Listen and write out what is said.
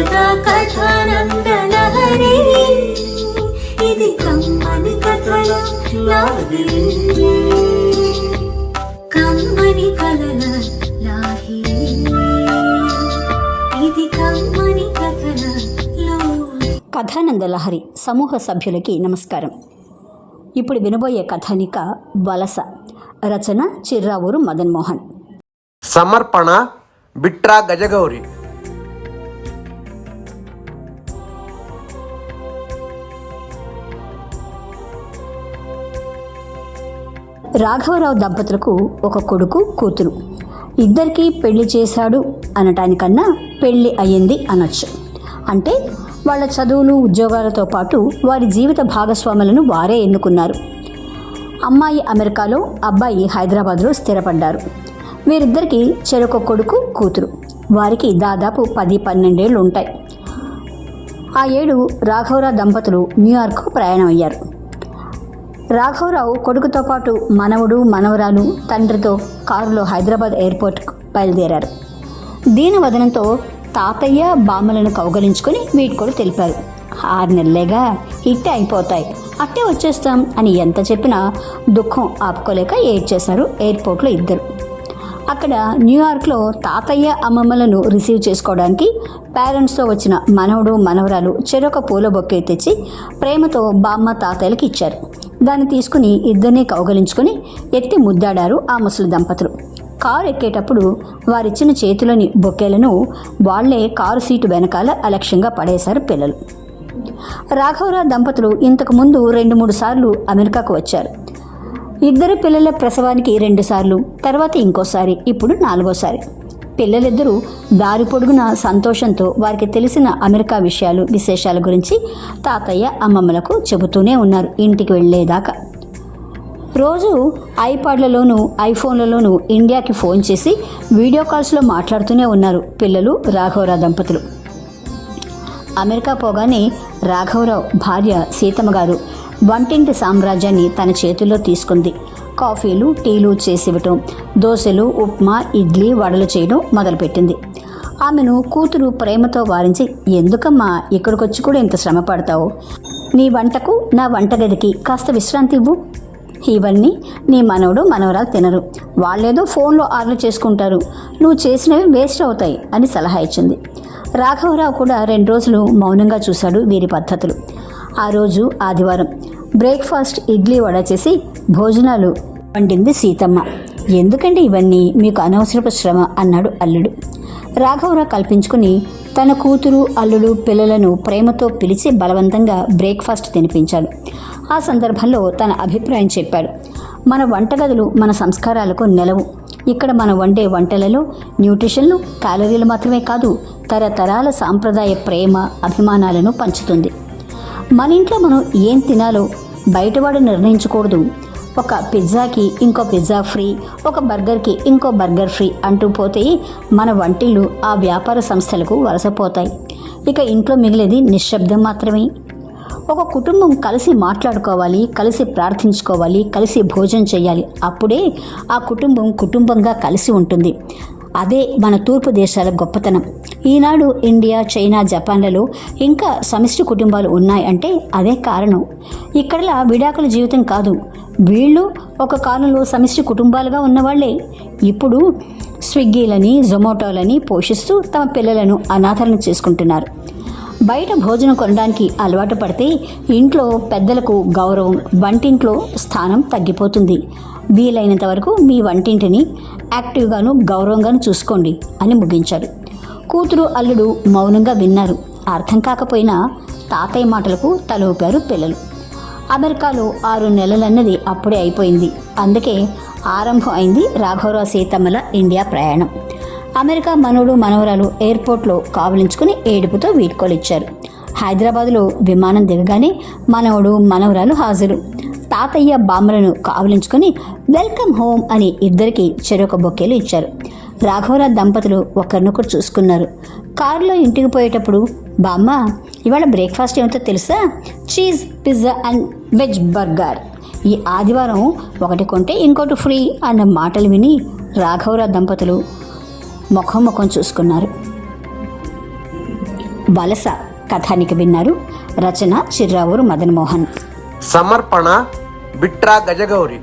కథ కథానందలహరి ఇది కమ్మని కథల లాహిరి కమ్మని కథల లాహిరి ఇది కమ్మని కథల కథానందలహరి సమూహ సభ్యులకి నమస్కారం. ఇప్పుడు వినబోయే కథానిక వలస. రచన చిర్రావూరు మదన్ మోహన్. సమర్పణ బిట్రా గజగౌరి. రాఘవరావు దంపతులకు ఒక కొడుకు కూతురు. ఇద్దరికీ పెళ్లి చేశాడు అనటానికన్నా పెళ్లి అయ్యింది అనొచ్చు. అంటే వాళ్ళ చదువులు ఉద్యోగాలతో పాటు వారి జీవిత భాగస్వాములను వారే ఎన్నుకున్నారు. అమ్మాయి అమెరికాలో, అబ్బాయి హైదరాబాద్లో స్థిరపడ్డారు. వీరిద్దరికీ చెరొక కొడుకు కూతురు. వారికి దాదాపు 10-12 ఏళ్ళు ఉంటాయి. ఆ ఏడు రాఘవరావు దంపతులు న్యూయార్క్కు ప్రయాణం అయ్యారు. రాఘవరావు కొడుకుతో పాటు మనవడు మనవరాలు తండ్రితో కారులో హైదరాబాద్ ఎయిర్పోర్ట్కు బయలుదేరారు. దీనవదనంతో తాతయ్య బామ్మలను కౌగలించుకొని వీడ్కోలు తెలిపారు. 6 నెలలేగా ఇట్టే అయిపోతాయి, అట్టే వచ్చేస్తాం అని ఎంత చెప్పినా దుఃఖం ఆపుకోలేక ఏడ్చేశారు ఎయిర్పోర్ట్లో ఇద్దరు. అక్కడ న్యూయార్క్లో తాతయ్య అమ్మమ్మలను రిసీవ్ చేసుకోవడానికి పేరెంట్స్తో వచ్చిన మనవడు మనవరాలు చెరొక పూల బొకే తెచ్చి ప్రేమతో బామ్మ తాతయ్యలకి ఇచ్చారు. దాన్ని తీసుకుని ఇద్దరినీ కౌగలించుకొని ఎత్తి ముద్దాడారు ఆ ముసలి దంపతులు. కారు ఎక్కేటప్పుడు వారిచ్చిన చేతిలోని బొకేలను వాళ్లే కారు సీటు వెనకాల అలక్ష్యంగా పడేశారు పిల్లలు. రాఘవరావు దంపతులు ఇంతకుముందు 2-3 సార్లు అమెరికాకు వచ్చారు. ఇద్దరు పిల్లల ప్రసవానికి 2 సార్లు, తర్వాత ఇంకోసారి, ఇప్పుడు 4వసారి. పిల్లలిద్దరూ దారి పొడుగున సంతోషంతో వారికి తెలిసిన అమెరికా విశేషాల గురించి తాతయ్య అమ్మమ్మలకు చెబుతూనే ఉన్నారు ఇంటికి వెళ్ళేదాకా. రోజు ఐపాడ్లలోనూ ఐఫోన్లలోనూ ఇండియాకి ఫోన్ చేసి వీడియో కాల్స్లో మాట్లాడుతూనే ఉన్నారు పిల్లలు రాఘవరావు దంపతులు. అమెరికా పోగానే రాఘవరావు భార్య సీతమ్మ గారు వంటింటి సామ్రాజ్యాన్ని తన చేతుల్లో తీసుకుంది. కాఫీలు టీలు చేసివ్వటం, దోశలు ఉప్మా ఇడ్లీ వడలు చేయడం మొదలుపెట్టింది. ఆమెను కూతురు ప్రేమతో వారించి, ఎందుకమ్మా ఇక్కడికొచ్చి కూడా ఇంత శ్రమ పడతావు? నీ వంటకు నా వంటగదికి కాస్త విశ్రాంతి ఇవ్వు. ఇవన్నీ నీ మనవడు మనవరాలు తినరు, వాళ్ళేదో ఫోన్లో ఆర్డర్ చేసుకుంటారు, నువ్వు చేసినవి వేస్ట్ అవుతాయి అని సలహా ఇచ్చింది. రాఘవరావు కూడా 2 రోజులు మౌనంగా చూశాడు వీరి పద్ధతులు. ఆ రోజు ఆదివారం. బ్రేక్ఫాస్ట్ ఇడ్లీ వడ చేసి భోజనాలు వండింది సీతమ్మ. ఎందుకండి ఇవన్నీ, మీకు అనవసరపు శ్రమ అన్నాడు అల్లుడు. రాఘవరావు కల్పించుకుని తన కూతురు అల్లుడు పిల్లలను ప్రేమతో పిలిచి బలవంతంగా బ్రేక్ఫాస్ట్ తినిపించాడు. ఆ సందర్భంలో తన అభిప్రాయం చెప్పాడు. మన వంటగదులు మన సంస్కారాలకు నెలవు. ఇక్కడ మనం వండే వంటలలో న్యూట్రిషన్లు క్యాలరీలు మాత్రమే కాదు, తరతరాల సాంప్రదాయ ప్రేమ అభిమానాలను పంచుతుంది. మన ఇంట్లో మనం ఏం తినాలో బయటవాడు నిర్ణయించకూడదు. ఒక పిజ్జాకి ఇంకో పిజ్జా ఫ్రీ, ఒక బర్గర్కి ఇంకో బర్గర్ ఫ్రీ అంటూ పోతే మన వంటిళ్ళు ఆ వ్యాపార సంస్థలకు వలసపోతాయి. ఇక ఇంట్లో మిగిలేది నిశ్శబ్దం మాత్రమే. ఒక కుటుంబం కలిసి మాట్లాడుకోవాలి, కలిసి ప్రార్థించుకోవాలి, కలిసి భోజనం చేయాలి. అప్పుడే ఆ కుటుంబం కుటుంబంగా కలిసి ఉంటుంది. అదే మన తూర్పు దేశాల గొప్పతనం. ఈనాడు ఇండియా, చైనా, జపాన్లలో ఇంకా సమిష్టి కుటుంబాలు ఉన్నాయి అంటే అదే కారణం. ఇక్కడలా విడాకుల జీవితం కాదు. వీళ్ళు ఒక కాలంలో సమిష్టి కుటుంబాలుగా ఉన్నవాళ్లే ఇప్పుడు స్విగ్గీలని జొమాటోలని పోషిస్తూ తమ పిల్లలను అనాథలను చేసుకుంటున్నారు. బయట భోజనం కొనడానికి అలవాటు పడితే ఇంట్లో పెద్దలకు గౌరవం, వంటింట్లో స్థానం తగ్గిపోతుంది. వీలైనంత వరకు మీ వంటింటిని యాక్టివ్గాను గౌరవంగాను చూసుకోండి అని ముగించారు. కూతురు అల్లుడు మౌనంగా విన్నారు. అర్థం కాకపోయినా తాతయ్య మాటలకు తల ఊపారు పిల్లలు. అమెరికాలో 6 నెలలన్నది అప్పుడే అయిపోయింది. అందుకే ఆరంభం అయింది రాఘవరావు సీతమ్మల ఇండియా ప్రయాణం. అమెరికా మనవడు మనవరాలు ఎయిర్పోర్ట్లో కావలించుకుని ఏడుపుతో వీడ్కోలిచ్చారు. హైదరాబాదులో విమానం దిగగానే మనవడు మనవరాలు హాజరు. తాతయ్య బామ్మలను కావలించుకొని వెల్కమ్ హోమ్ అని ఇద్దరికి చెరొక బొకేలు ఇచ్చారు. రాఘవరావు దంపతులు ఒకరినొకరు చూసుకున్నారు. కారులో ఇంటికి పోయేటప్పుడు, బామ్మ ఇవాళ బ్రేక్ఫాస్ట్ ఏమిటో తెలుసా? Cheese pizza and veg burger. ఈ ఆదివారం ఒకటి కొంటే ఇంకోటి ఫ్రీ అన్న మాటలు విని రాఘవరావు దంపతులు ముఖం చూసుకున్నారు. వలస కథానిక విన్నారు. రచన చిర్రావూరు మదన్ మోహన్. సమర్పణ బిట్రా గజగౌరి.